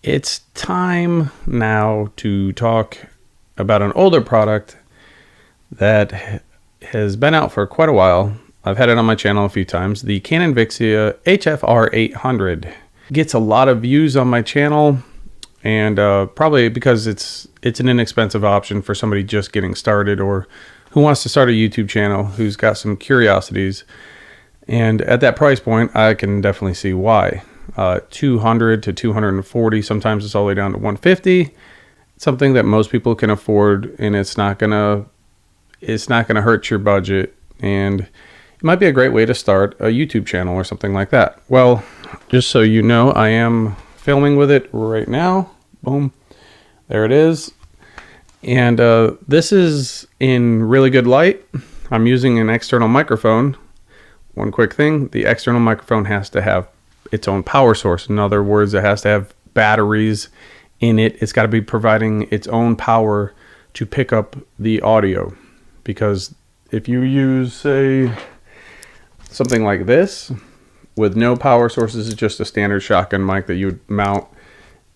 It's time now to talk about an older product that has been out for quite a while. I've had it on my channel a few times. The Canon Vixia HF R800 gets a lot of views on my channel, and probably because it's an inexpensive option for somebody just getting started or who wants to start a YouTube channel, who's got some curiosities. And at that price point, I can definitely see why. 200 to 240, sometimes it's all the way down to 150. It's something that most people can afford, and it's not gonna hurt your budget, and it might be a great way to start a YouTube channel or something like that. Well, just so you know, I am filming with it right now. Boom, there it is. And this is in really good light. I'm using an external microphone. One quick thing, the external microphone has to have its own power source. In other words, it has to have batteries in it. It's got to be providing its own power to pick up the audio. Because if you use, say, something like this with no power sources, it's just a standard shotgun mic that you would mount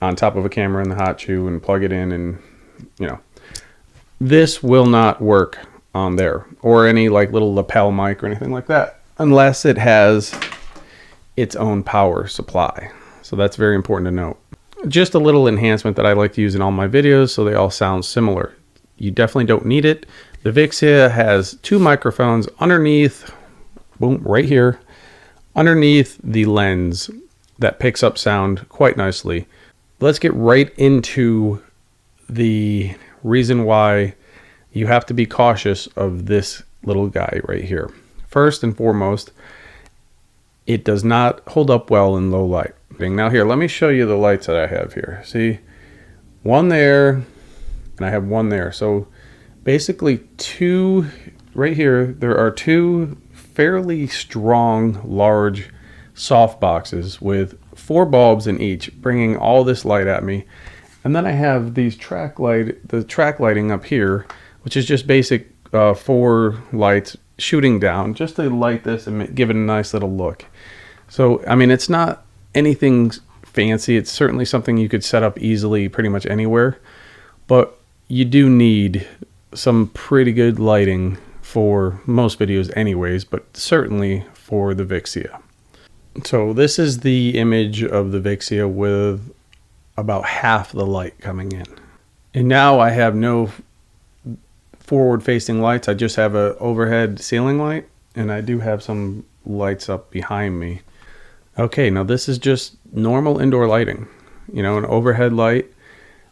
on top of a camera in the hot shoe and plug it in, and this will not work on there, or any like little lapel mic or anything like that, unless it has its own power supply. So that's very important to note. Just a little enhancement that I like to use in all my videos so they all sound similar. You definitely don't need it. The Vixia has two microphones underneath, boom, right here, underneath the lens that picks up sound quite nicely. Let's get right into the reason why you have to be cautious of this little guy right here. First and foremost, it does not hold up well in low light. Now here, let me show you the lights that I have here. See, one there, and I have one there. So basically two right here, there are two fairly strong, large soft boxes with 4 bulbs in each, bringing all this light at me. And then I have these track lighting up here, which is just basic 4 lights shooting down just to light this and give it a nice little look. So, I mean, it's not anything fancy. It's certainly something you could set up easily pretty much anywhere, but you do need some pretty good lighting for most videos anyways, but certainly for the Vixia. So this is the image of the Vixia with about half the light coming in. And now I have no forward facing lights. I just have an overhead ceiling light, and I do have some lights up behind me. Okay, now this is just normal indoor lighting, an overhead light.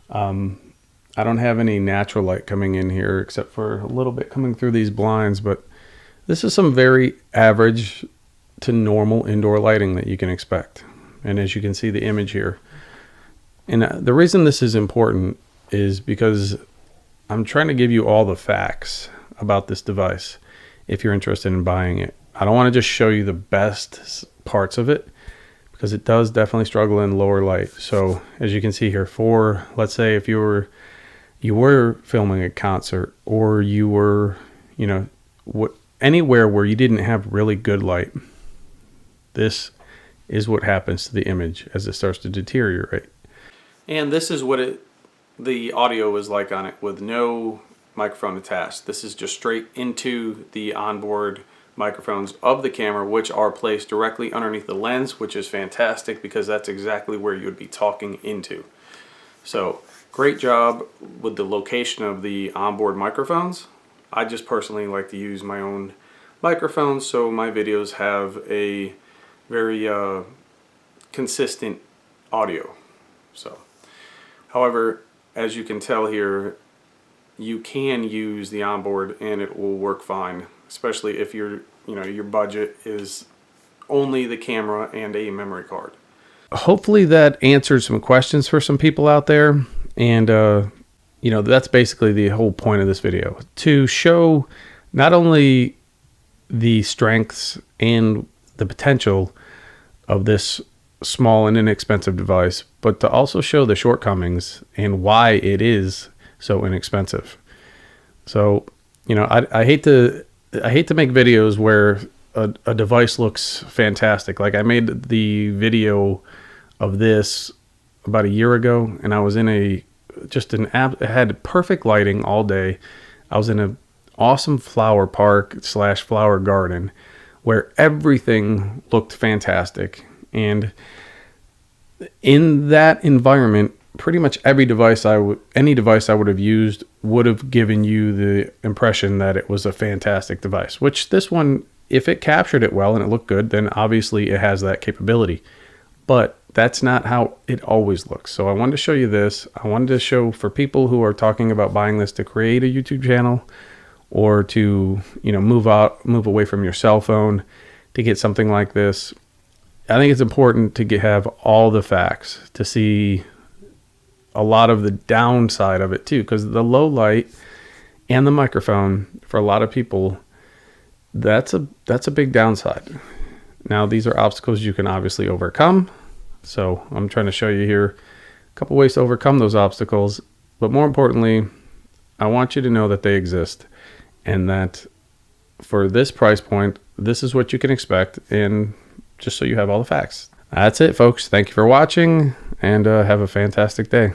I don't have any natural light coming in here except for a little bit coming through these blinds, but this is some very average to normal indoor lighting that you can expect. And as you can see the image here, and the reason this is important is because I'm trying to give you all the facts about this device if you're interested in buying it. I don't want to just show you the best parts of it, because it does definitely struggle in lower light. So as you can see here, let's say if you were filming a concert, or you were, anywhere where you didn't have really good light, this is what happens to the image as it starts to deteriorate. And this is what the audio is like on it with no microphone attached. This is just straight into the onboard microphones of the camera, which are placed directly underneath the lens, which is fantastic because that's exactly where you would be talking into. So great job with the location of the onboard microphones. I just personally like to use my own microphones, so my videos have a very consistent audio. So, however, as you can tell here, you can use the onboard and it will work fine, especially if your budget is only the camera and a memory card. Hopefully that answered some questions for some people out there, and that's basically the whole point of this video, to show not only the strengths and the potential of this small and inexpensive device, but to also show the shortcomings and why it is so inexpensive. So, I hate to make videos where a device looks fantastic. Like, I made the video of this about a year ago, and I was in it had perfect lighting all day. I was in an awesome flower park / flower garden where everything looked fantastic. And in that environment, pretty much any device I would have used would have given you the impression that it was a fantastic device, which this one, if it captured it well and it looked good, then obviously it has that capability. But that's not how it always looks. So I wanted to show you this. I wanted to show for people who are talking about buying this to create a YouTube channel, or to, move away from your cell phone to get something like this. I think it's important to have all the facts to see a lot of the downside of it too, because the low light and the microphone, for a lot of people, that's a big downside. Now, these are obstacles you can obviously overcome. So I'm trying to show you here a couple ways to overcome those obstacles. But more importantly, I want you to know that they exist, and that for this price point, this is what you can expect, and just so you have all the facts. That's it, folks. Thank you for watching, and have a fantastic day.